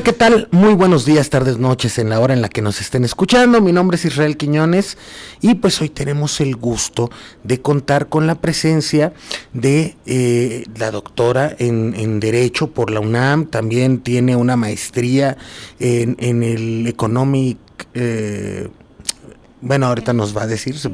Hola, ¿qué tal? Muy buenos días, tardes, noches, en la hora en la que nos estén escuchando. Mi nombre es Israel Quiñones y pues hoy tenemos el gusto de contar con la presencia de la doctora en Derecho por la UNAM. También tiene una maestría en el Economic... bueno, ahorita nos va a decir, Sí.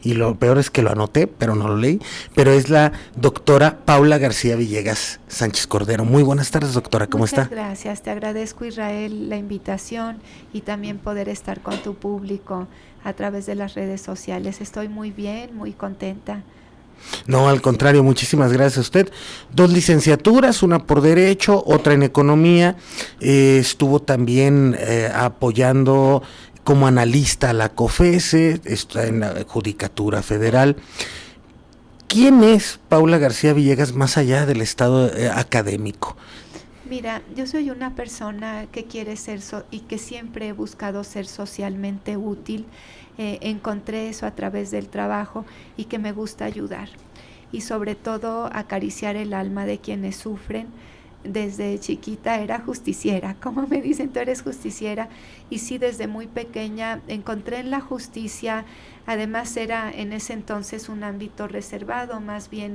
y lo peor es que lo anoté, pero no lo leí, pero es la doctora Paula García Villegas Sánchez Cordero. Muy buenas tardes, doctora, ¿cómo Muchas está? gracias, te agradezco, Israel, la invitación y también poder estar con tu público a través de las redes sociales. Estoy muy bien, muy contenta. No, al contrario, muchísimas gracias a usted. Dos licenciaturas, una por Derecho, otra en Economía. Estuvo también apoyando como analista a la COFESE, está en la Judicatura Federal. ¿Quién es Paula García Villegas más allá del estado académico? Mira, yo soy una persona que quiere ser y que siempre he buscado ser socialmente útil. Encontré eso a través del trabajo y que me gusta ayudar. Y sobre todo acariciar el alma de quienes sufren. Desde chiquita era justiciera, como me dicen, tú eres justiciera, y sí, desde muy pequeña encontré en la justicia, además era en ese entonces un ámbito reservado, más bien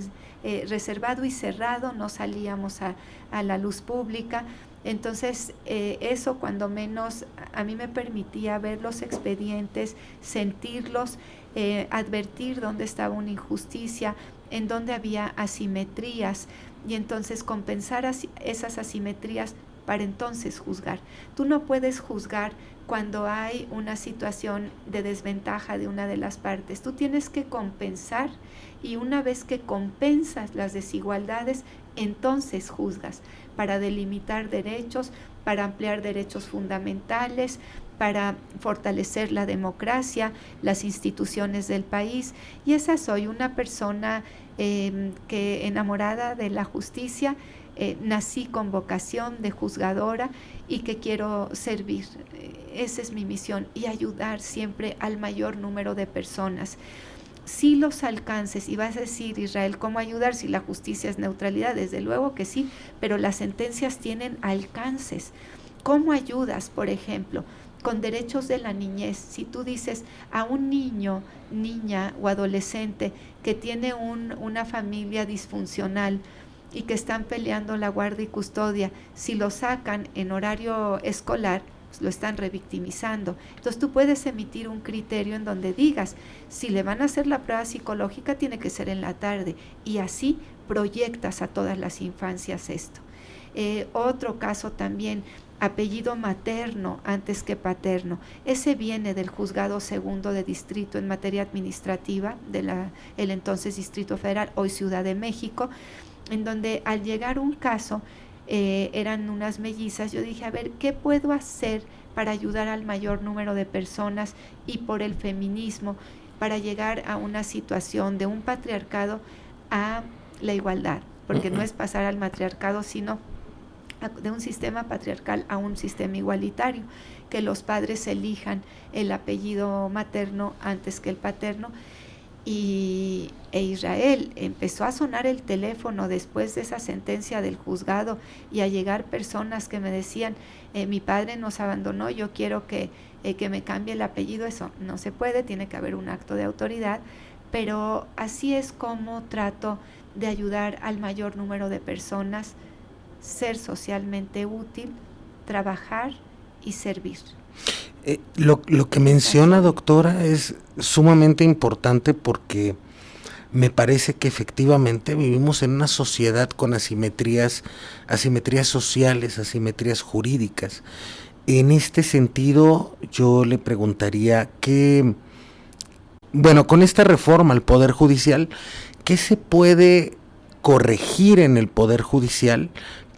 reservado y cerrado, no salíamos a la luz pública. Entonces eso cuando menos a mí me permitía ver los expedientes, sentirlos, advertir dónde estaba una injusticia, en dónde había asimetrías, y entonces compensar esas asimetrías para entonces juzgar. Tú no puedes juzgar cuando hay una situación de desventaja de una de las partes. Tú tienes que compensar, y una vez que compensas las desigualdades, entonces juzgas para delimitar derechos, para ampliar derechos fundamentales, para fortalecer la democracia, las instituciones del país. Y esa soy, una persona que enamorada de la justicia, nací con vocación de juzgadora y que quiero servir. Esa es mi misión, y ayudar siempre al mayor número de personas. Si los alcances, y vas a decir, Israel, ¿cómo ayudar si la justicia es neutralidad? Desde luego que sí, pero las sentencias tienen alcances. ¿Cómo ayudas, por ejemplo, con derechos de la niñez? Si tú dices a un niño, niña o adolescente que tiene una familia disfuncional y que están peleando la guardia y custodia, si lo sacan en horario escolar, pues lo están revictimizando. Entonces tú puedes emitir un criterio en donde digas, si le van a hacer la prueba psicológica tiene que ser en la tarde, y así proyectas a todas las infancias esto. Otro caso también, apellido materno antes que paterno. Ese viene del Juzgado Segundo de Distrito en materia administrativa de el entonces Distrito Federal, hoy Ciudad de México, en donde al llegar un caso, eran unas mellizas, yo dije, a ver, ¿qué puedo hacer para ayudar al mayor número de personas y por el feminismo, para llegar a una situación de un patriarcado a la igualdad? Porque no es pasar al matriarcado, sino de un sistema patriarcal a un sistema igualitario, que los padres elijan el apellido materno antes que el paterno. Israel, empezó a sonar el teléfono después de esa sentencia del juzgado, y a llegar personas que me decían, mi padre nos abandonó, yo quiero que me cambie el apellido. Eso no se puede, tiene que haber un acto de autoridad, pero así es como trato de ayudar al mayor número de personas, ser socialmente útil, trabajar y servir. Lo que menciona, doctora, es sumamente importante porque me parece que efectivamente vivimos en una sociedad con asimetrías sociales, asimetrías jurídicas. En este sentido, yo le preguntaría que, bueno, con esta reforma al Poder Judicial, ¿qué se puede corregir en el Poder Judicial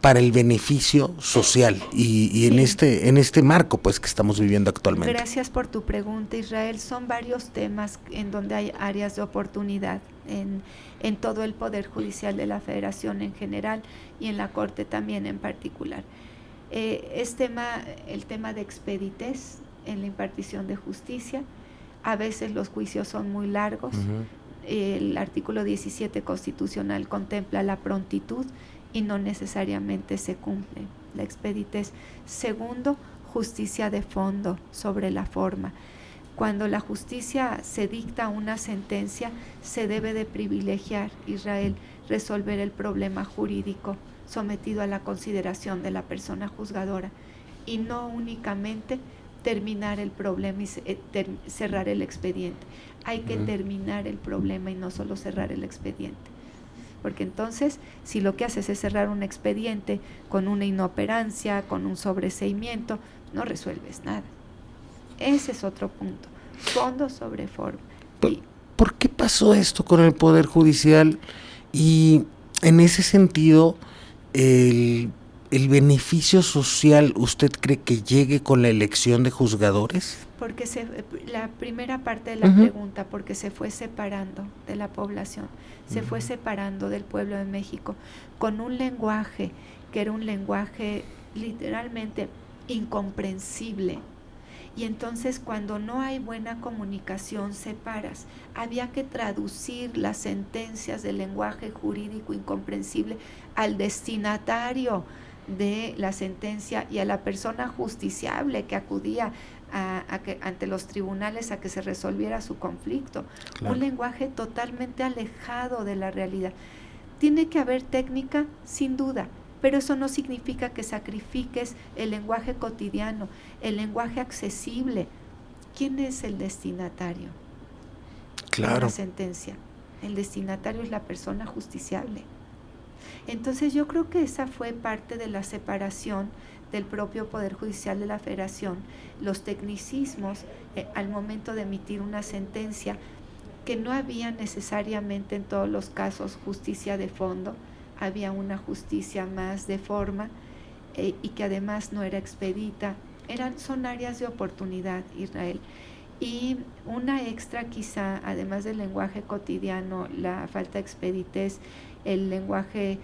para el beneficio social y Sí. en este marco pues que estamos viviendo actualmente? Gracias por tu pregunta, Israel. Son varios temas en donde hay áreas de oportunidad en todo el Poder Judicial de la Federación en general y en la Corte también en particular. El tema de expeditez en la impartición de justicia. A veces los juicios son muy largos. El artículo 17 constitucional contempla la prontitud y no necesariamente se cumple. la expeditez. Segundo, justicia de fondo sobre la forma. Cuando la justicia se dicta una sentencia, se debe de privilegiar, Israel, resolver el problema jurídico sometido a la consideración de la persona juzgadora y no únicamente terminar el problema y cerrar el expediente. Hay que terminar el problema y no solo cerrar el expediente. Porque entonces, si lo que haces es cerrar un expediente con una inoperancia, con un sobreseimiento, no resuelves nada. Ese es otro punto. Fondo sobre forma. ¿Por qué pasó esto con el Poder Judicial? Y en ese sentido, el beneficio social, ¿usted cree que llegue con la elección de juzgadores? Porque la primera parte de la pregunta, porque se fue separando de la población, se fue separando del pueblo de México con un lenguaje que era un lenguaje literalmente incomprensible. Y entonces cuando no hay buena comunicación, separas. Había que traducir las sentencias del lenguaje jurídico incomprensible al destinatario de la sentencia y a la persona justiciable que acudía ante los tribunales a que se resolviera su conflicto. Claro. Un lenguaje totalmente alejado de la realidad. Tiene que haber técnica, sin duda, pero eso no significa que sacrifiques el lenguaje cotidiano, el lenguaje accesible. ¿Quién es el destinatario? Claro. De la sentencia. El destinatario es la persona justiciable. Entonces yo creo que esa fue parte de la separación del propio Poder Judicial de la Federación, los tecnicismos al momento de emitir una sentencia, que no había necesariamente en todos los casos justicia de fondo, había una justicia más de forma y que además no era expedita. Son áreas de oportunidad, Israel. Y una extra quizá, además del lenguaje cotidiano, la falta de expeditez, el lenguaje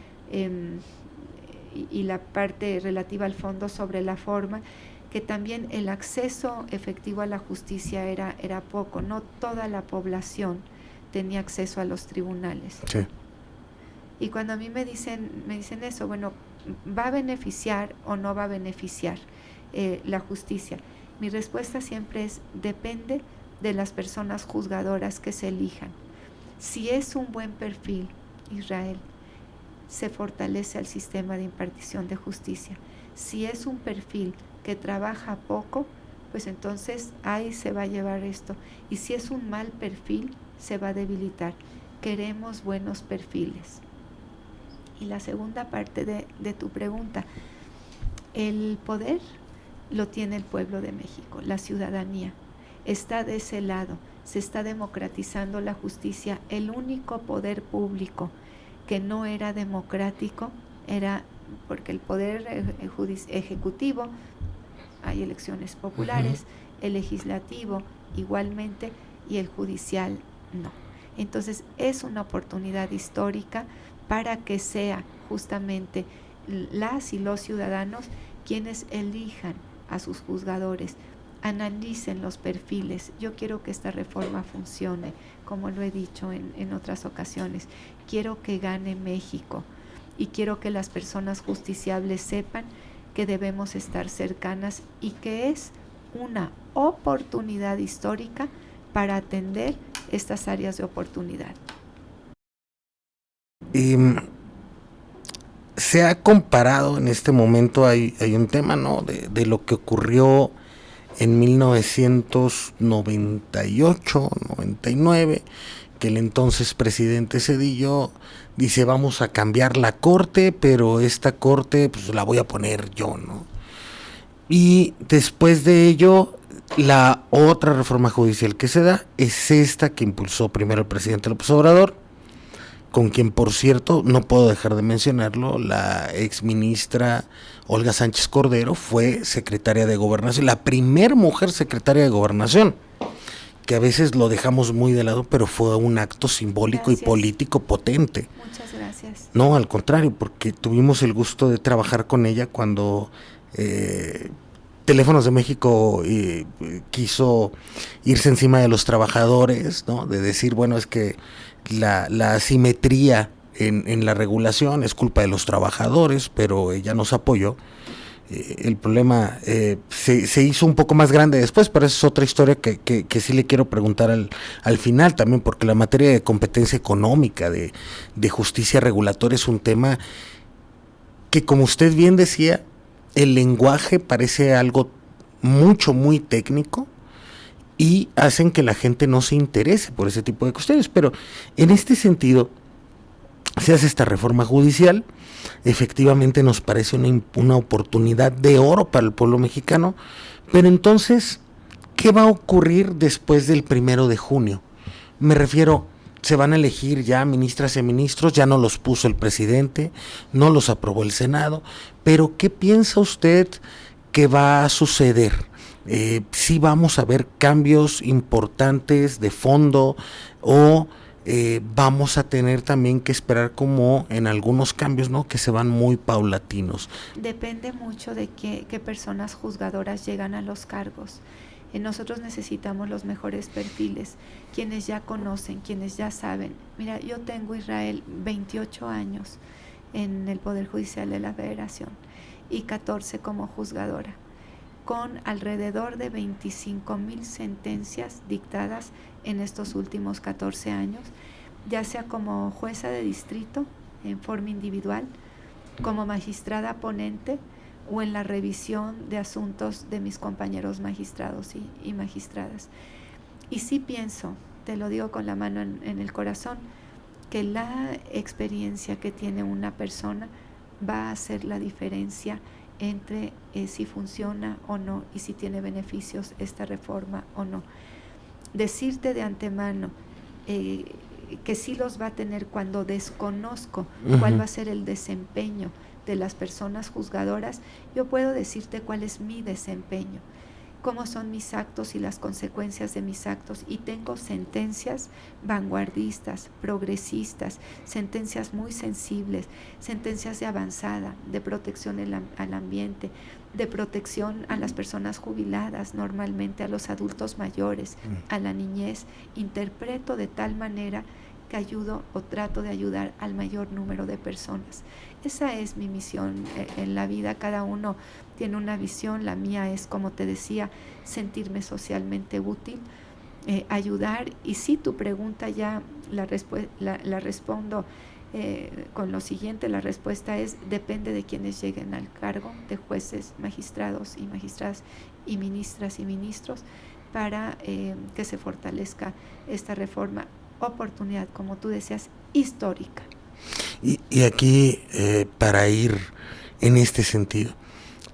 y la parte relativa al fondo sobre la forma, que también el acceso efectivo a la justicia era poco, no toda la población tenía acceso a los tribunales. Sí. Y cuando a mí me dicen eso, bueno, ¿va a beneficiar o no va a beneficiar la justicia? Mi respuesta siempre es, depende de las personas juzgadoras que se elijan. Si es un buen perfil, Israel, se fortalece el sistema de impartición de justicia. Si es un perfil que trabaja poco, pues entonces ahí se va a llevar esto. Y si es un mal perfil, se va a debilitar. Queremos buenos perfiles. Y la segunda parte de tu pregunta, el poder lo tiene el pueblo de México, la ciudadanía. Está de ese lado, se está democratizando la justicia. El único poder público que no era democrático era porque el poder ejecutivo, hay elecciones populares, el legislativo igualmente y el judicial no. Entonces es una oportunidad histórica para que sea justamente las y los ciudadanos quienes elijan a sus juzgadores, analicen los perfiles. Yo quiero que esta reforma funcione, como lo he dicho en otras ocasiones. Quiero que gane México y quiero que las personas justiciables sepan que debemos estar cercanas y que es una oportunidad histórica para atender estas áreas de oportunidad. Se ha comparado en este momento, hay un tema, ¿no?, de lo que ocurrió en 1998, 99, que el entonces presidente Zedillo dice, vamos a cambiar la corte, pero esta corte pues la voy a poner yo, ¿no? Y después de ello, la otra reforma judicial que se da es esta que impulsó primero el presidente López Obrador, con quien, por cierto, no puedo dejar de mencionarlo, la exministra Olga Sánchez Cordero fue secretaria de Gobernación, la primer mujer secretaria de Gobernación, que a veces lo dejamos muy de lado, pero fue un acto simbólico. Gracias. Y político potente. Muchas gracias. No, al contrario, porque tuvimos el gusto de trabajar con ella cuando Teléfonos de México quiso irse encima de los trabajadores, ¿no? De decir, bueno, es que la asimetría en la regulación, es culpa de los trabajadores, pero ella nos apoyó. El problema se hizo un poco más grande después, pero esa es otra historia que sí le quiero preguntar al final también, porque la materia de competencia económica, de justicia regulatoria, es un tema que, como usted bien decía, el lenguaje parece algo muy técnico y hacen que la gente no se interese por ese tipo de cuestiones, pero en este sentido se hace esta reforma judicial. Efectivamente nos parece una oportunidad de oro para el pueblo mexicano, pero entonces, ¿qué va a ocurrir después del 1 de junio? Me refiero, se van a elegir ya ministras y ministros, ya no los puso el presidente, no los aprobó el Senado, pero ¿qué piensa usted que va a suceder? ¿Sí vamos a ver cambios importantes de fondo o vamos a tener también que esperar, como en algunos cambios, ¿no?, que se van muy paulatinos? Depende mucho de qué personas juzgadoras llegan a los cargos. Nosotros necesitamos los mejores perfiles, quienes ya conocen, quienes ya saben. Mira, yo tengo, Israel, 28 años en el Poder Judicial de la Federación y 14 como juzgadora, con alrededor de 25,000 sentencias dictadas en estos últimos 14 años, ya sea como jueza de distrito en forma individual, como magistrada ponente o en la revisión de asuntos de mis compañeros magistrados y magistradas. Y sí pienso, te lo digo con la mano en el corazón, que la experiencia que tiene una persona va a hacer la diferencia entre si funciona o no y si tiene beneficios esta reforma o no. Decirte de antemano que sí los va a tener cuando desconozco cuál va a ser el desempeño de las personas juzgadoras, yo puedo decirte cuál es mi desempeño, cómo son mis actos y las consecuencias de mis actos, y tengo sentencias vanguardistas, progresistas, sentencias muy sensibles, sentencias de avanzada, de protección al ambiente, de protección a las personas jubiladas, normalmente a los adultos mayores, a la niñez. Interpreto de tal manera que ayudo o trato de ayudar al mayor número de personas. Esa es mi misión en la vida. Cada uno tiene una visión. La mía es, como te decía, sentirme socialmente útil, ayudar. Y si tu pregunta ya la respondo con lo siguiente. La respuesta es: depende de quienes lleguen al cargo, de jueces, magistrados y magistradas y ministras y ministros, para que se fortalezca esta reforma. Oportunidad, como tú decías, histórica. Y aquí, para ir en este sentido,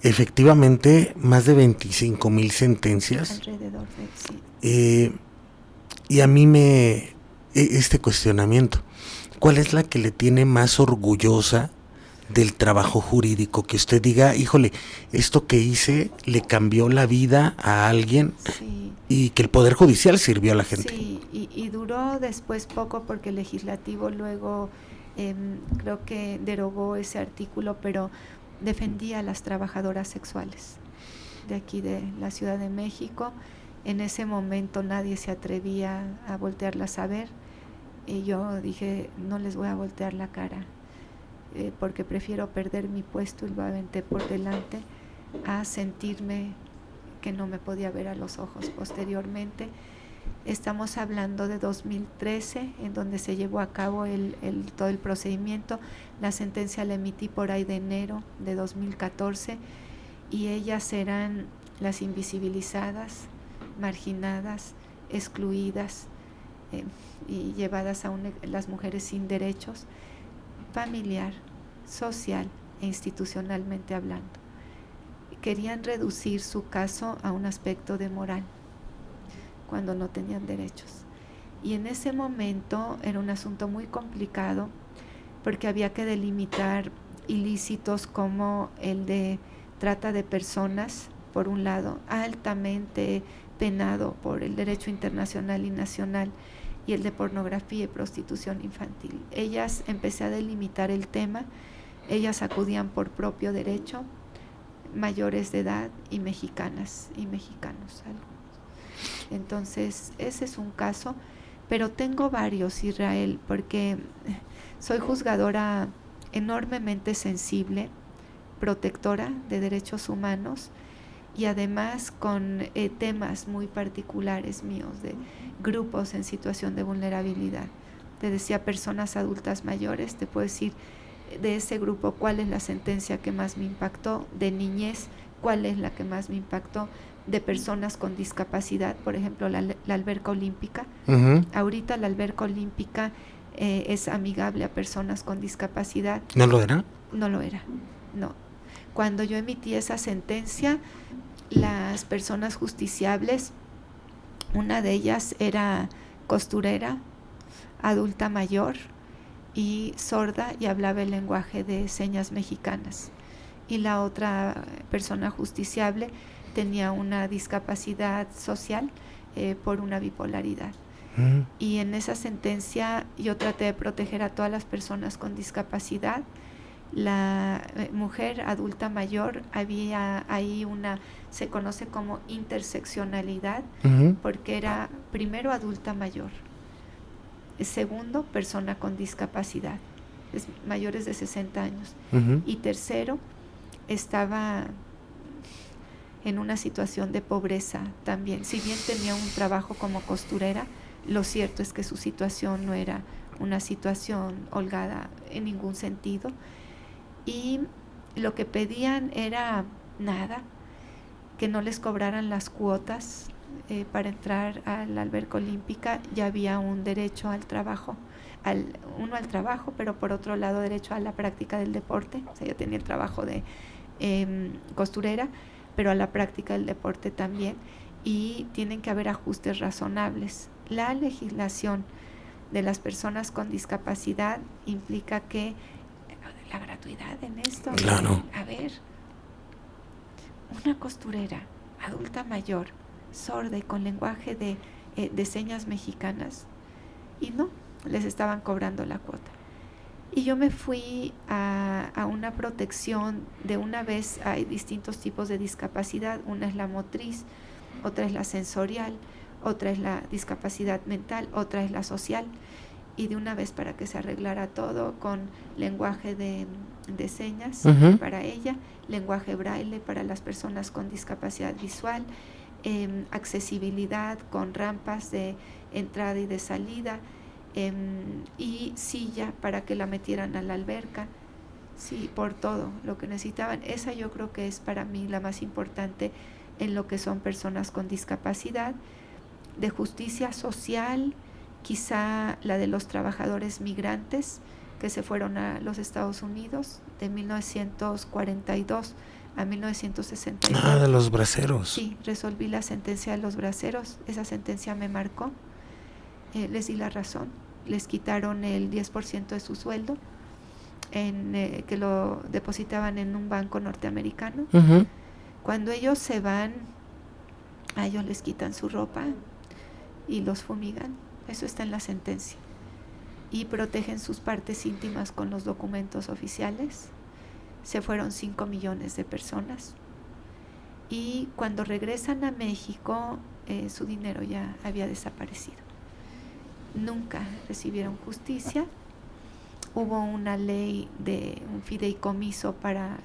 efectivamente, más de 25,000 sentencias. Alrededor de, sí. Y a mí este cuestionamiento, ¿cuál es la que le tiene más orgullosa del trabajo jurídico? Que usted diga, híjole, esto que hice le cambió la vida a alguien. Sí. Y que el Poder Judicial sirvió a la gente. Sí, y duró después poco, porque el legislativo luego creo que derogó ese artículo, pero defendía a las trabajadoras sexuales de aquí de la Ciudad de México. En ese momento nadie se atrevía a voltearlas a ver, y yo dije, no les voy a voltear la cara, porque prefiero perder mi puesto y lo aventé por delante a sentirme que no me podía ver a los ojos posteriormente. Estamos hablando de 2013, en donde se llevó a cabo todo el procedimiento. La sentencia la emití por ahí de enero de 2014, y ellas serán las invisibilizadas, marginadas, excluidas y llevadas a las mujeres sin derechos, familiar, social e institucionalmente hablando. Querían reducir su caso a un aspecto de moral, cuando no tenían derechos. Y en ese momento era un asunto muy complicado, porque había que delimitar ilícitos como el de trata de personas, por un lado, altamente penado por el derecho internacional y nacional, y el de pornografía y prostitución infantil. Ellas, empecé a delimitar el tema, ellas acudían por propio derecho, mayores de edad y mexicanas y mexicanos algunos. Entonces ese es un caso, pero tengo varios, Israel, porque Soy juzgadora enormemente sensible, protectora de derechos humanos y además con temas muy particulares míos de grupos en situación de vulnerabilidad. Te decía personas adultas mayores, te puedo decir de ese grupo cuál es la sentencia que más me impactó, de niñez cuál es la que más me impactó, de personas con discapacidad, por ejemplo la alberca olímpica. Ahorita la alberca olímpica es amigable a personas con discapacidad. ¿No lo era? No lo era, no. Cuando yo emití esa sentencia, las personas justiciables, una de ellas era costurera, adulta mayor y sorda y hablaba el lenguaje de señas mexicanas. Y la otra persona justiciable tenía una discapacidad social por una bipolaridad. Y en esa sentencia yo traté de proteger a todas las personas con discapacidad. La mujer adulta mayor, había ahí se conoce como interseccionalidad, porque era primero adulta mayor, segundo persona con discapacidad, mayores de 60 años, y tercero estaba en una situación de pobreza también. Si bien tenía un trabajo como costurera, lo cierto es que su situación no era una situación holgada en ningún sentido. Y lo que pedían era nada, que no les cobraran las cuotas para entrar a la alberca olímpica. Ya había un derecho al trabajo, uno al trabajo, pero por otro lado derecho a la práctica del deporte. O sea, yo tenía el trabajo de costurera, pero a la práctica del deporte también, y tienen que haber ajustes razonables. La legislación de las personas con discapacidad implica que la gratuidad en esto. Claro. A ver, una costurera adulta mayor, sorda y con lenguaje de señas mexicanas, y no, les estaban cobrando la cuota. Y yo me fui a una protección de una vez. Hay distintos tipos de discapacidad, una es la motriz, otra es la sensorial, otra es la discapacidad mental, otra es la social. Y de una vez, para que se arreglara todo, con lenguaje de señas para ella, lenguaje braille para las personas con discapacidad visual, accesibilidad con rampas de entrada y de salida, y silla para que la metieran a la alberca. Sí, por todo lo que necesitaban. Esa yo creo que es para mí la más importante en lo que son personas con discapacidad. De justicia social, quizá la de los trabajadores migrantes que se fueron a los Estados Unidos de 1942 a 1962. Ah, de los braceros. Sí, resolví la sentencia de los braceros. Esa sentencia me marcó. Les di la razón. Les quitaron el 10% de su sueldo, que lo depositaban en un banco norteamericano. Cuando ellos se van, a ellos les quitan su ropa y los fumigan. Eso está en la sentencia. Y protegen sus partes íntimas con los documentos oficiales. Se fueron 5 millones de personas. Y cuando regresan a México, su dinero ya había desaparecido. Nunca recibieron justicia. Hubo una ley de un fideicomiso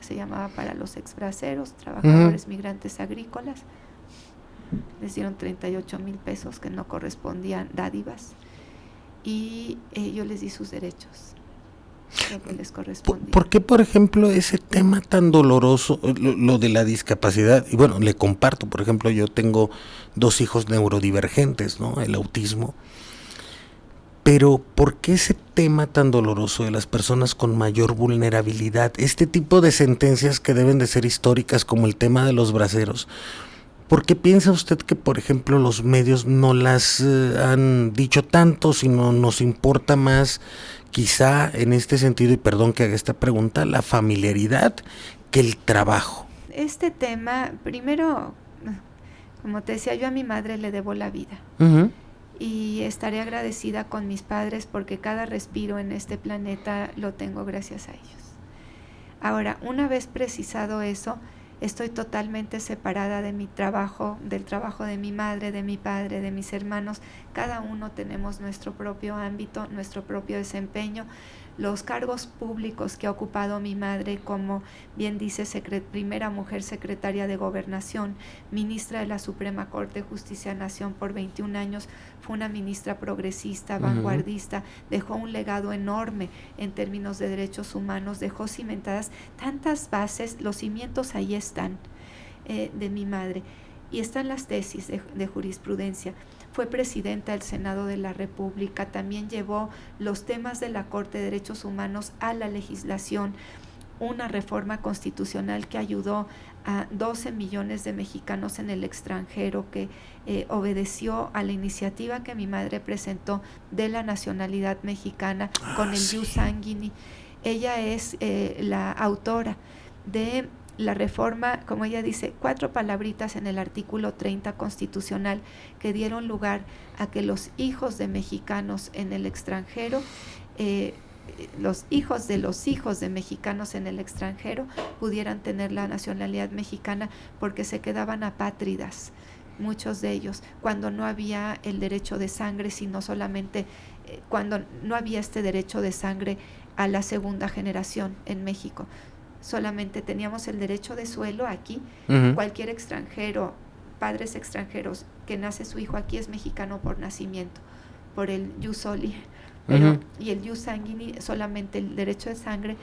se llamaba para los exbraceros, trabajadores migrantes agrícolas. Les dieron 38,000 pesos que no correspondían, dádivas, y yo les di sus derechos, lo que les correspondía. ¿Por qué, por ejemplo, ese tema tan doloroso, lo de la discapacidad? Y bueno, le comparto, por ejemplo, yo tengo 2 hijos neurodivergentes, ¿no? El autismo. Pero ¿por qué ese tema tan doloroso de las personas con mayor vulnerabilidad? Este tipo de sentencias que deben de ser históricas, como el tema de los braceros. ¿Por qué piensa usted que, por ejemplo, los medios no las han dicho tanto, sino nos importa más, quizá en este sentido, y perdón que haga esta pregunta, la familiaridad que el trabajo? Este tema, primero, como te decía, yo a mi madre le debo la vida. Y estaré agradecida con mis padres porque cada respiro en este planeta lo tengo gracias a ellos. Ahora, una vez precisado eso, estoy totalmente separada de mi trabajo, del trabajo de mi madre, de mi padre, de mis hermanos. Cada uno tenemos nuestro propio ámbito, nuestro propio desempeño. Los cargos públicos que ha ocupado mi madre, como bien dice, primera mujer secretaria de Gobernación, ministra de la Suprema Corte de Justicia de la Nación por 21 años, fue una ministra progresista, vanguardista, dejó un legado enorme en términos de derechos humanos, dejó cimentadas tantas bases, los cimientos ahí están, de mi madre, y están las tesis de jurisprudencia. Fue presidenta del Senado de la República, también llevó los temas de la Corte de Derechos Humanos a la legislación, una reforma constitucional que ayudó a 12 millones de mexicanos en el extranjero, que obedeció a la iniciativa que mi madre presentó de la nacionalidad mexicana con el jus sanguinis. Ella es la autora de la reforma, como ella dice, 4 palabritas en el artículo 30 constitucional que dieron lugar a que los hijos de mexicanos en el extranjero, los hijos de mexicanos en el extranjero pudieran tener la nacionalidad mexicana, porque se quedaban apátridas, muchos de ellos, cuando no había el derecho de sangre, sino solamente cuando no había este derecho de sangre a la segunda generación en México. Solamente teníamos el derecho de suelo aquí. Cualquier extranjero, padres extranjeros, que nace su hijo aquí es mexicano por nacimiento, por el jus soli, pero y el jus sanguinis, solamente el derecho de sangre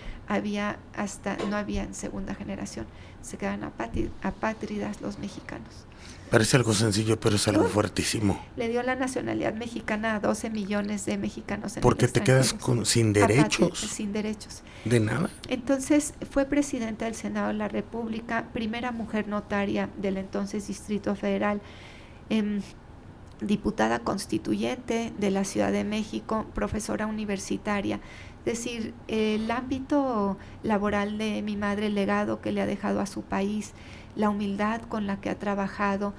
no había en segunda generación, se quedan apátridas los mexicanos. Parece algo sencillo, pero es algo fuertísimo. Le dio la nacionalidad mexicana a 12 millones de mexicanos en porque el te quedas sin derechos. Sin derechos. De nada. Entonces fue presidenta del Senado de la República, primera mujer notaria del entonces Distrito Federal, diputada constituyente de la Ciudad de México, profesora universitaria. Es decir, el ámbito laboral de mi madre, el legado que le ha dejado a su país, la humildad con la que ha trabajado,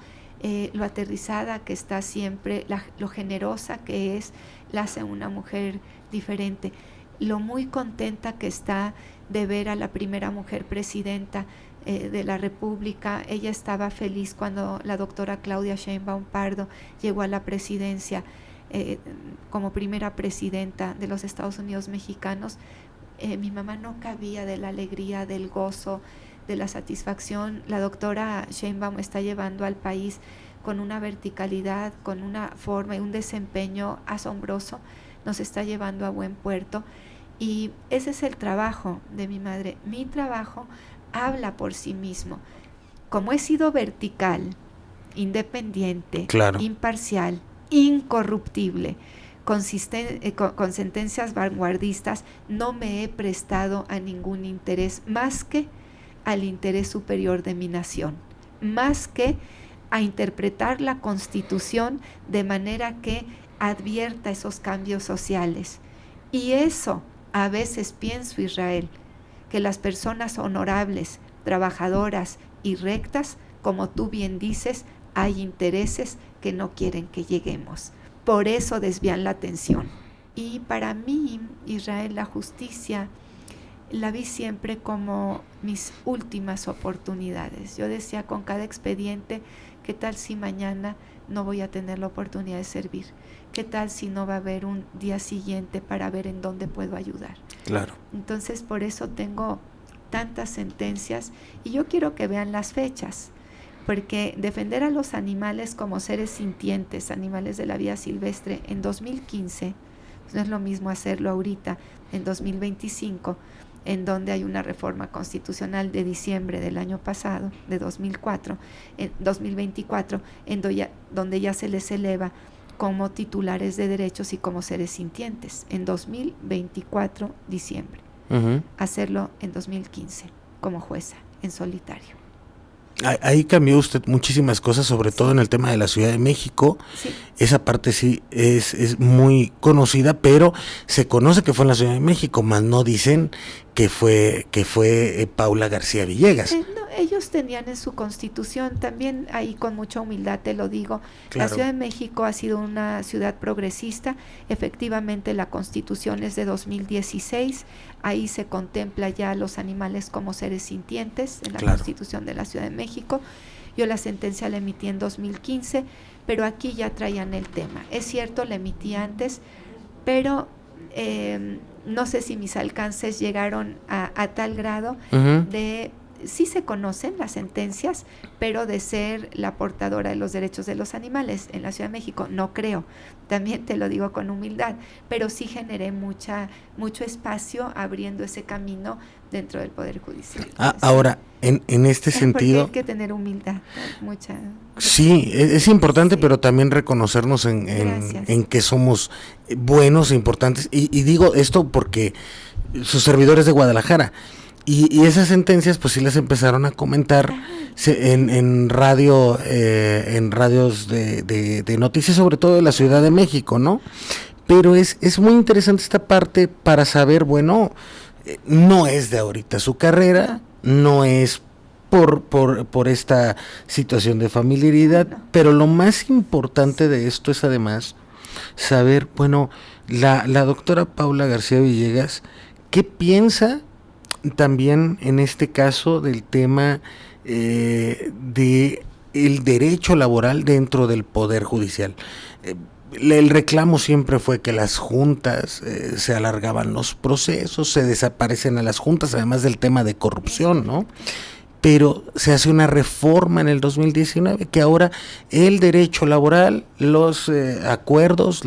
lo aterrizada que está siempre, lo generosa que es, la hace una mujer diferente. Lo muy contenta que está de ver a la primera mujer presidenta de la República. Ella estaba feliz cuando la doctora Claudia Sheinbaum Pardo llegó a la presidencia como primera presidenta de los Estados Unidos mexicanos. Mi mamá no cabía de la alegría, del gozo, de la satisfacción. La doctora Sheinbaum está llevando al país con una verticalidad, con una forma y un desempeño asombroso. Nos está llevando a buen puerto, y ese es el trabajo de mi madre. Mi trabajo habla por sí mismo. Como he sido vertical, independiente, imparcial, incorruptible, con sentencias vanguardistas, no me he prestado a ningún interés más que al interés superior de mi nación, más que a interpretar la Constitución de manera que advierta esos cambios sociales. Y eso a veces pienso, Israel, que las personas honorables, trabajadoras y rectas, como tú bien dices, hay intereses que no quieren que lleguemos. Por eso desvían la atención. Y para mí, Israel, la justicia la vi siempre como mis últimas oportunidades. Yo decía con cada expediente, ¿qué tal si mañana no voy a tener la oportunidad de servir? ¿Qué tal si no va a haber un día siguiente para ver en dónde puedo ayudar? Claro. Entonces, por eso tengo tantas sentencias, y yo quiero que vean las fechas, porque defender a los animales como seres sintientes, animales de la vida silvestre, en 2015, pues no es lo mismo hacerlo ahorita, en 2025, en donde hay una reforma constitucional de diciembre del año pasado, de 2024, donde ya se les eleva como titulares de derechos y como seres sintientes, en 2024, diciembre. Hacerlo en 2015, como jueza, en solitario. Ahí cambió usted muchísimas cosas, sobre todo en el tema de la Ciudad de México. Sí. Esa parte sí es muy conocida, pero se conoce que fue en la Ciudad de México, más no dicen que fue Paula García Villegas. No, ellos tenían en su constitución, también ahí con mucha humildad te lo digo, claro. La Ciudad de México ha sido una ciudad progresista, efectivamente la constitución es de 2016, ahí se contempla ya a los animales como seres sintientes en la claro. Constitución de la Ciudad de México. Yo la sentencia la emití en 2015, pero aquí ya traían el tema. Es cierto, la emití antes, pero no sé si mis alcances llegaron a tal grado de... Sí se conocen las sentencias, pero de ser la portadora de los derechos de los animales en la Ciudad de México, no creo. También te lo digo con humildad, pero sí generé mucho espacio abriendo ese camino dentro del Poder Judicial. Ahora, en este sentido... Porque hay que tener humildad, mucha... Sí, es importante, sí. Pero también reconocernos en que somos buenos, importantes. Y digo esto porque sus servidores de Guadalajara... Y esas sentencias pues sí las empezaron a comentar en radio, en radios de noticias, sobre todo de la Ciudad de México, ¿no? Pero es muy interesante esta parte para saber, bueno, no es de ahorita su carrera, no es por esta situación de familiaridad, pero lo más importante de esto es además saber, bueno, la doctora Paula García Villegas, ¿qué piensa también en este caso del tema de el derecho laboral dentro del Poder Judicial? El reclamo siempre fue que las juntas se alargaban los procesos, se desaparecen a las juntas, además del tema de corrupción, ¿no? Pero se hace una reforma en el 2019 que ahora el derecho laboral, los acuerdos,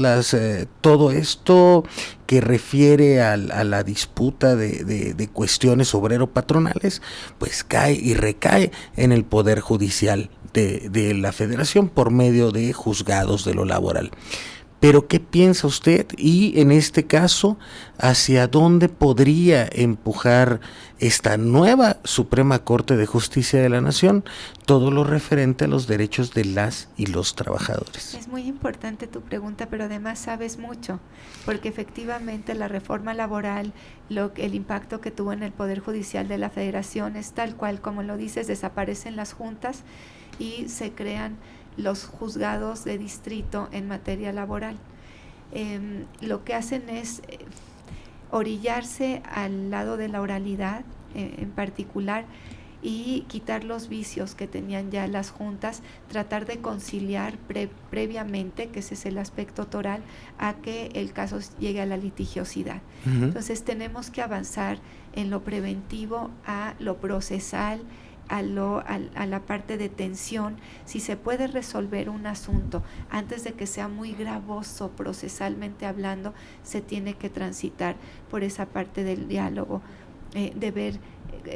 todo esto que refiere a la disputa de cuestiones obrero-patronales, pues cae y recae en el Poder Judicial de la Federación por medio de juzgados de lo laboral. Pero ¿qué piensa usted? Y en este caso, ¿hacia dónde podría empujar esta nueva Suprema Corte de Justicia de la Nación todo lo referente a los derechos de las y los trabajadores? Es muy importante tu pregunta, pero además sabes mucho, porque efectivamente la reforma laboral, el impacto que tuvo en el Poder Judicial de la Federación es tal cual, como lo dices, desaparecen las juntas y se crean los juzgados de distrito en materia laboral. Lo que hacen es orillarse al lado de la oralidad en particular y quitar los vicios que tenían ya las juntas, tratar de conciliar previamente, que ese es el aspecto toral, a que el caso llegue a la litigiosidad. Uh-huh. Entonces tenemos que avanzar en lo preventivo a lo procesal, a la parte de tensión. Si se puede resolver un asunto antes de que sea muy gravoso procesalmente hablando, se tiene que transitar por esa parte del diálogo, de ver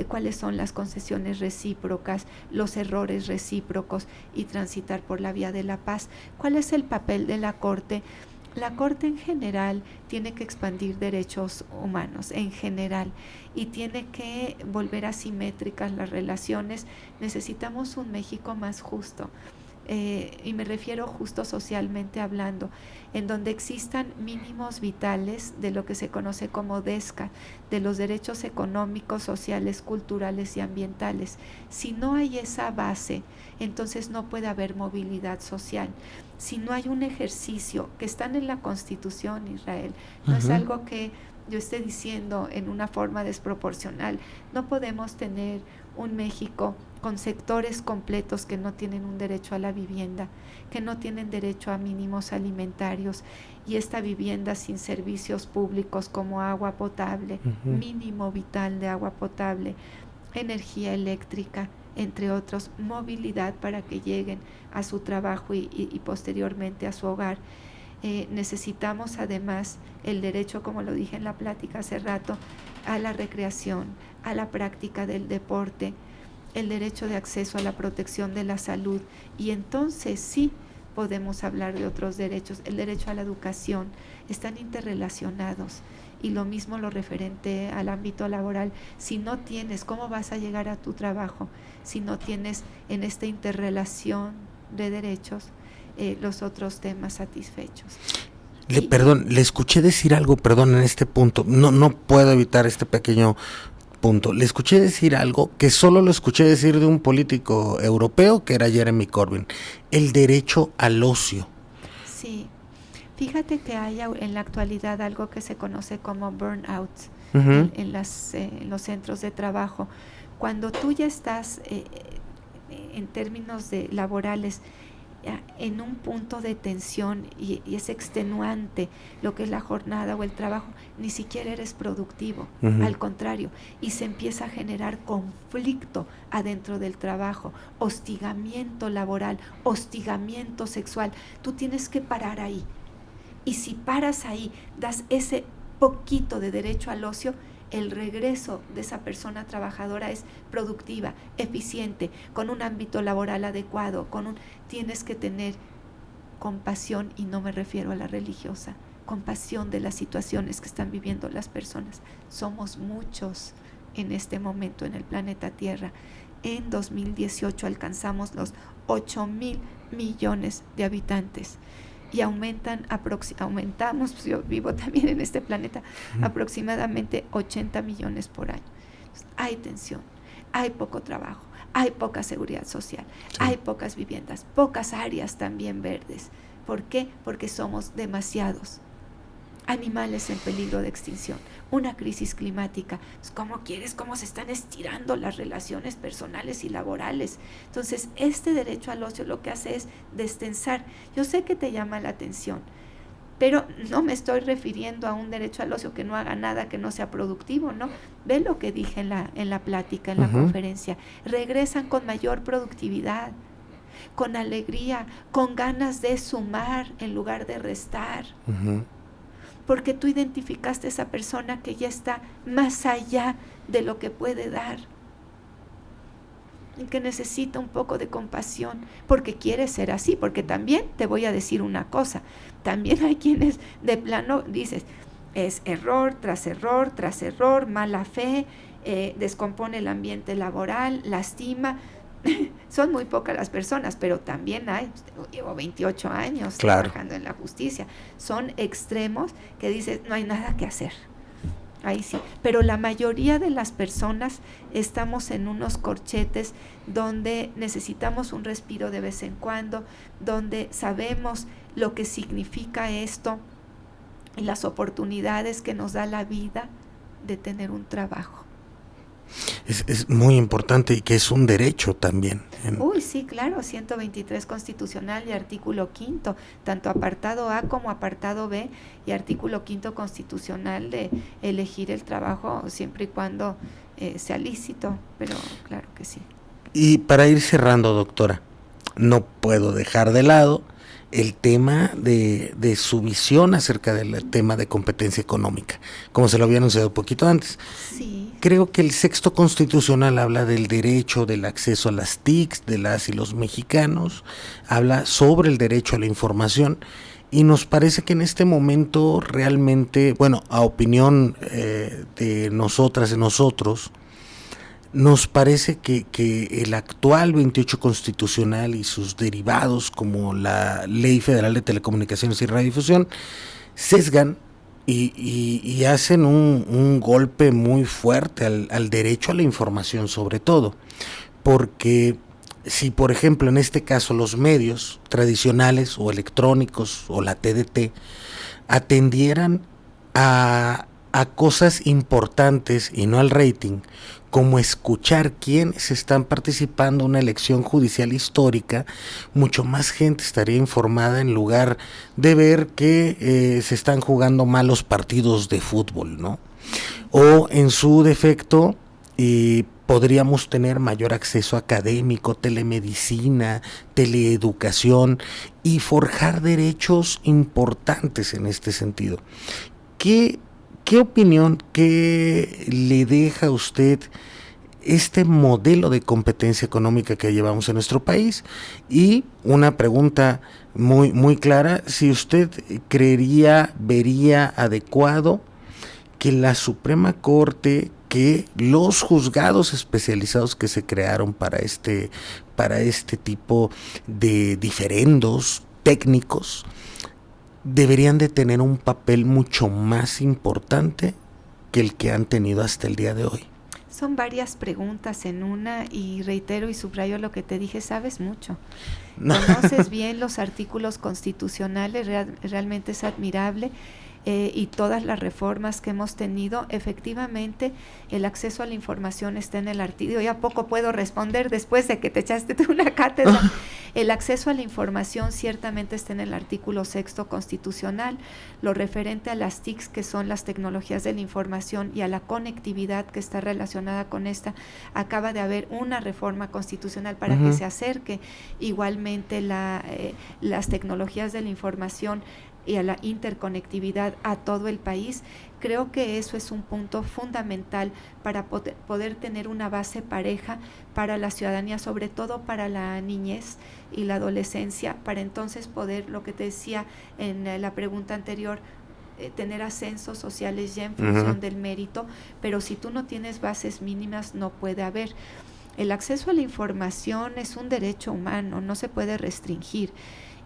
cuáles son las concesiones recíprocas, los errores recíprocos y transitar por la vía de la paz. ¿Cuál es el papel de la Corte? La Corte en general tiene que expandir derechos humanos, en general, y tiene que volver asimétricas las relaciones. Necesitamos un México más justo, y me refiero justo socialmente hablando, en donde existan mínimos vitales de lo que se conoce como DESCA, de los derechos económicos, sociales, culturales y ambientales. Si no hay esa base, entonces no puede haber movilidad social. Si no hay un ejercicio que están en la Constitución, Israel, no es algo que yo esté diciendo en una forma desproporcional. No podemos tener un México con sectores completos que no tienen un derecho a la vivienda, que no tienen derecho a mínimos alimentarios, y esta vivienda sin servicios públicos como agua potable, mínimo vital de agua potable, energía eléctrica, entre otros, movilidad para que lleguen a su trabajo y posteriormente a su hogar. Necesitamos además el derecho, como lo dije en la plática hace rato, a la recreación, a la práctica del deporte, el derecho de acceso a la protección de la salud, y entonces sí podemos hablar de otros derechos. El derecho a la educación, están interrelacionados, y lo mismo lo referente al ámbito laboral. Si no tienes, ¿cómo vas a llegar a tu trabajo? Si no tienes en esta interrelación de derechos los otros temas satisfechos. Le escuché decir algo, en este punto, no puedo evitar este pequeño punto. Le escuché decir algo que solo lo escuché decir de un político europeo, que era Jeremy Corbyn: el derecho al ocio. Sí, fíjate que hay en la actualidad algo que se conoce como burnout en los centros de trabajo. Cuando tú ya estás en términos laborales en un punto de tensión y es extenuante lo que es la jornada o el trabajo, ni siquiera eres productivo, al contrario, y se empieza a generar conflicto adentro del trabajo, hostigamiento laboral, hostigamiento sexual. Tú tienes que parar ahí, y si paras ahí, das ese poquito de derecho al ocio, el regreso de esa persona trabajadora es productiva, eficiente, con un ámbito laboral adecuado, tienes que tener compasión, y no me refiero a la religiosa, compasión de las situaciones que están viviendo las personas. Somos muchos en este momento en el planeta Tierra. En 2018 alcanzamos los 8,000 millones de habitantes. Y aumentamos, pues yo vivo también en este planeta, aproximadamente 80 millones por año. Entonces, hay tensión, hay poco trabajo, hay poca seguridad social, hay pocas viviendas, pocas áreas también verdes. ¿Por qué? Porque somos demasiados. Animales en peligro de extinción, una crisis climática. ¿Cómo quieres? ¿Cómo se están estirando las relaciones personales y laborales? Entonces, este derecho al ocio lo que hace es destensar. Yo sé que te llama la atención, pero no me estoy refiriendo a un derecho al ocio que no haga nada, que no sea productivo, ¿no? Ve lo que dije en la plática, en la conferencia. Regresan con mayor productividad, con alegría, con ganas de sumar en lugar de restar. Porque tú identificaste a esa persona que ya está más allá de lo que puede dar y que necesita un poco de compasión, porque quiere ser así. Porque también te voy a decir una cosa, también hay quienes de plano dices, es error tras error tras error, mala fe, descompone el ambiente laboral, lastima. Son muy pocas las personas, pero también hay, llevo 28 años trabajando en la justicia, son extremos que dices, no hay nada que hacer, ahí sí, pero la mayoría de las personas estamos en unos corchetes donde necesitamos un respiro de vez en cuando, donde sabemos lo que significa esto y las oportunidades que nos da la vida de tener un trabajo. Es muy importante, y que es un derecho también. Uy, sí, claro, 123 constitucional y artículo 5º, tanto apartado A como apartado B, y artículo 5º constitucional de elegir el trabajo siempre y cuando sea lícito, pero claro que sí. Y para ir cerrando, doctora, no puedo dejar de lado el tema de su visión acerca del tema de competencia económica, como se lo había anunciado un poquito antes. Sí. Creo que el 6º constitucional habla del derecho del acceso a las TICs de las y los mexicanos, habla sobre el derecho a la información, y nos parece que en este momento realmente, bueno, a opinión de nosotras y nosotros, nos parece que el actual 28 constitucional y sus derivados, como la Ley Federal de Telecomunicaciones y Radiodifusión, sesgan y hacen un golpe muy fuerte al derecho a la información, sobre todo, porque si, por ejemplo, en este caso los medios tradicionales o electrónicos o la TDT atendieran a cosas importantes y no al rating, como escuchar quiénes están participando en una elección judicial histórica, mucho más gente estaría informada en lugar de ver que se están jugando malos partidos de fútbol, ¿no? O en su defecto, podríamos tener mayor acceso académico, telemedicina, teleeducación, y forjar derechos importantes en este sentido. ¿Qué opinión, qué le deja a usted este modelo de competencia económica que llevamos en nuestro país? Y una pregunta muy, muy clara, si usted vería adecuado que la Suprema Corte, que los juzgados especializados que se crearon para este tipo de diferendos técnicos, deberían de tener un papel mucho más importante que el que han tenido hasta el día de hoy. Son varias preguntas en una, y reitero y subrayo lo que te dije, sabes mucho. Conoces bien los artículos constitucionales, realmente es admirable. Y todas las reformas que hemos tenido, efectivamente el acceso a la información está en el artículo. Ya poco puedo responder después de que te echaste tú una cátedra. El acceso a la información ciertamente está en el artículo 6º constitucional, lo referente a las TICs, que son las tecnologías de la información, y a la conectividad que está relacionada con esta. Acaba de haber una reforma constitucional para que se acerque igualmente las tecnologías de la información y a la interconectividad a todo el país. Creo que eso es un punto fundamental para poder tener una base pareja para la ciudadanía, sobre todo para la niñez y la adolescencia, para entonces poder, lo que te decía en la pregunta anterior, tener ascensos sociales ya en función del mérito, pero si tú no tienes bases mínimas no puede haber. El acceso a la información es un derecho humano, no se puede restringir.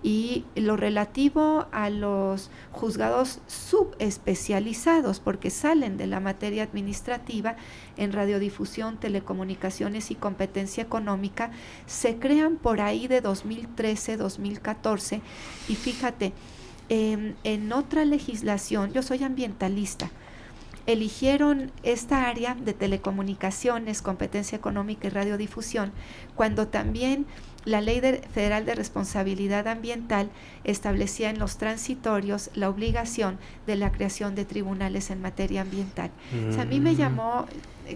Y lo relativo a los juzgados subespecializados, porque salen de la materia administrativa, en radiodifusión, telecomunicaciones y competencia económica, se crean por ahí de 2013, 2014, y fíjate, en otra legislación, yo soy ambientalista, eligieron esta área de telecomunicaciones, competencia económica y radiodifusión, cuando también la Ley Federal de Responsabilidad Ambiental establecía en los transitorios la obligación de la creación de tribunales en materia ambiental. O sea, a mí me llamó,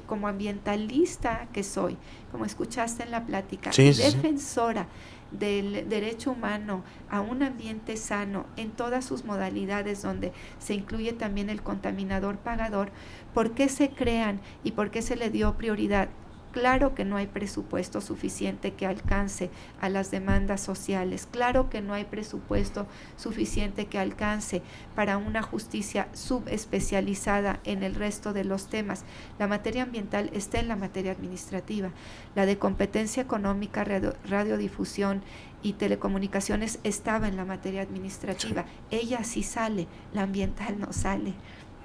como ambientalista que soy, como escuchaste en la plática, defensora del derecho humano a un ambiente sano en todas sus modalidades, donde se incluye también el contaminador pagador. ¿Por qué se crean y por qué se le dio prioridad? Claro que no hay presupuesto suficiente que alcance a las demandas sociales, claro que no hay presupuesto suficiente que alcance para una justicia subespecializada en el resto de los temas. La materia ambiental está en la materia administrativa, la de competencia económica, radiodifusión y telecomunicaciones estaba en la materia administrativa. Ella sí sale, la ambiental no sale,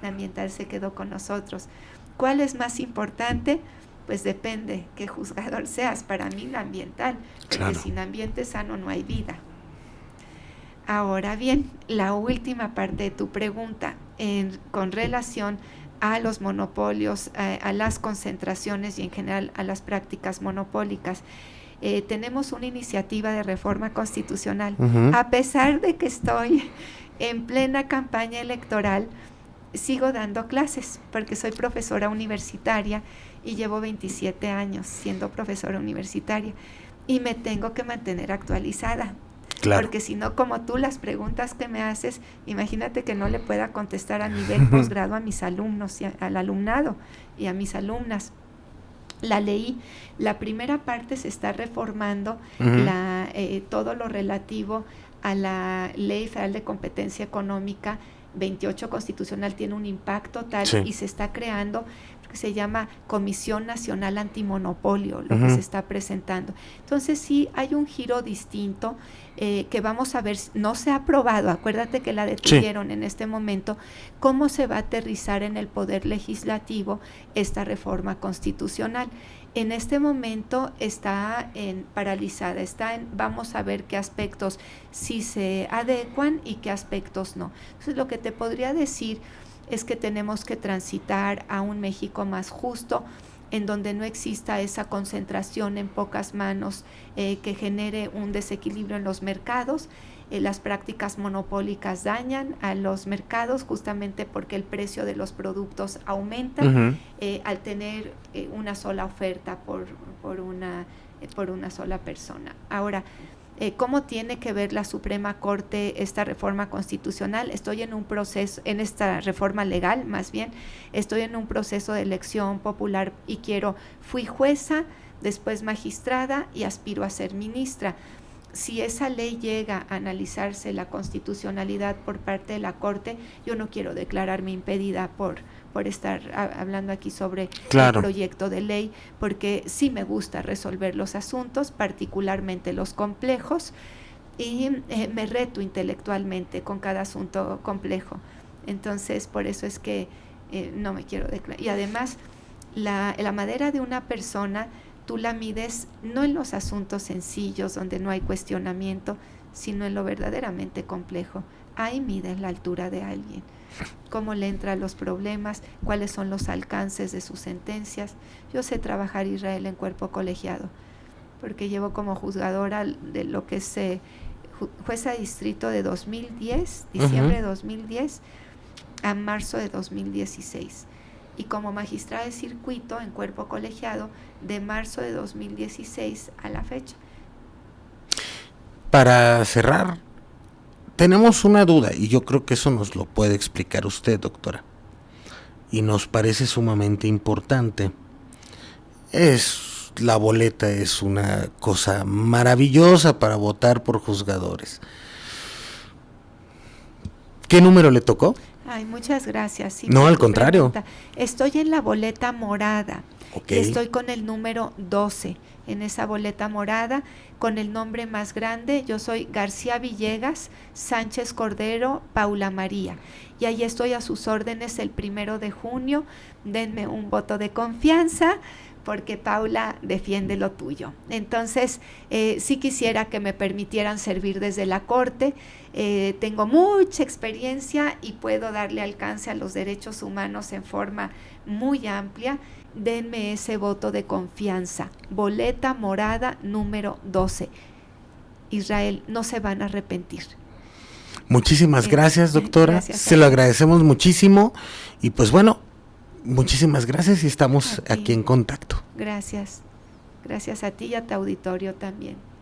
la ambiental se quedó con nosotros. ¿Cuál es más importante? Pues depende qué juzgador seas. Para mí la ambiental, porque sin ambiente sano no hay vida. Ahora bien, la última parte de tu pregunta, con relación a los monopolios, a las concentraciones y en general a las prácticas monopólicas, tenemos una iniciativa de reforma constitucional. A pesar de que estoy en plena campaña electoral, sigo dando clases porque soy profesora universitaria y llevo 27 años siendo profesora universitaria y me tengo que mantener actualizada. Porque si no, como tú, las preguntas que me haces, imagínate que no le pueda contestar a nivel posgrado a mis alumnos, y al alumnado y a mis alumnas. La leí, la primera parte se está reformando todo lo relativo a la Ley Federal de Competencia Económica 28 constitucional, tiene un impacto tal y se está creando que se llama Comisión Nacional Antimonopolio, lo que se está presentando. Entonces sí hay un giro distinto que vamos a ver, no se ha aprobado, acuérdate que la detuvieron en este momento, cómo se va a aterrizar en el Poder Legislativo esta reforma constitucional. En este momento está paralizada, vamos a ver qué aspectos sí se adecuan y qué aspectos no. Entonces lo que te podría decir es que tenemos que transitar a un México más justo, en donde no exista esa concentración en pocas manos que genere un desequilibrio en los mercados. Las prácticas monopólicas dañan a los mercados justamente porque el precio de los productos aumenta al tener una sola oferta por una sola persona. Ahora, ¿cómo tiene que ver la Suprema Corte esta reforma constitucional? Estoy en un proceso, en esta reforma legal más bien, estoy en un proceso de elección popular y fui jueza, después magistrada y aspiro a ser ministra. Si esa ley llega a analizarse la constitucionalidad por parte de la Corte, yo no quiero declararme impedida por estar hablando aquí sobre el proyecto de ley, porque sí me gusta resolver los asuntos, particularmente los complejos, y me reto intelectualmente con cada asunto complejo. Entonces, por eso es que no me quiero declarar. Y además, la madera de una persona tú la mides no en los asuntos sencillos donde no hay cuestionamiento, sino en lo verdaderamente complejo. Ahí mides la altura de alguien, cómo le entra a los problemas, cuáles son los alcances de sus sentencias. Yo sé trabajar, Israel, en cuerpo colegiado, porque llevo como juzgadora de lo que es jueza de distrito de 2010, diciembre de 2010 a marzo de 2016. Y como magistrada de circuito en cuerpo colegiado de marzo de 2016 a la fecha. Para cerrar, tenemos una duda y yo creo que eso nos lo puede explicar usted, doctora. Y nos parece sumamente importante. La boleta es una cosa maravillosa para votar por juzgadores. ¿Qué número le tocó? Ay, muchas gracias. Sí, no, al contrario. Pregunta. Estoy en la boleta morada. Okay. Estoy con el número 12 en esa boleta morada, con el nombre más grande. Yo soy García Villegas, Sánchez Cordero, Paula María. Y ahí estoy a sus órdenes el 1 de junio. Denme un voto de confianza, porque Paula defiende lo tuyo. Entonces, sí quisiera que me permitieran servir desde la Corte. Tengo mucha experiencia y puedo darle alcance a los derechos humanos en forma muy amplia. Denme ese voto de confianza. Boleta morada número 12. Israel, no se van a arrepentir. Muchísimas gracias, doctora. Gracias, se lo agradecemos muchísimo. Y pues bueno, muchísimas gracias y estamos aquí en contacto. Gracias. Gracias a ti y a tu auditorio también.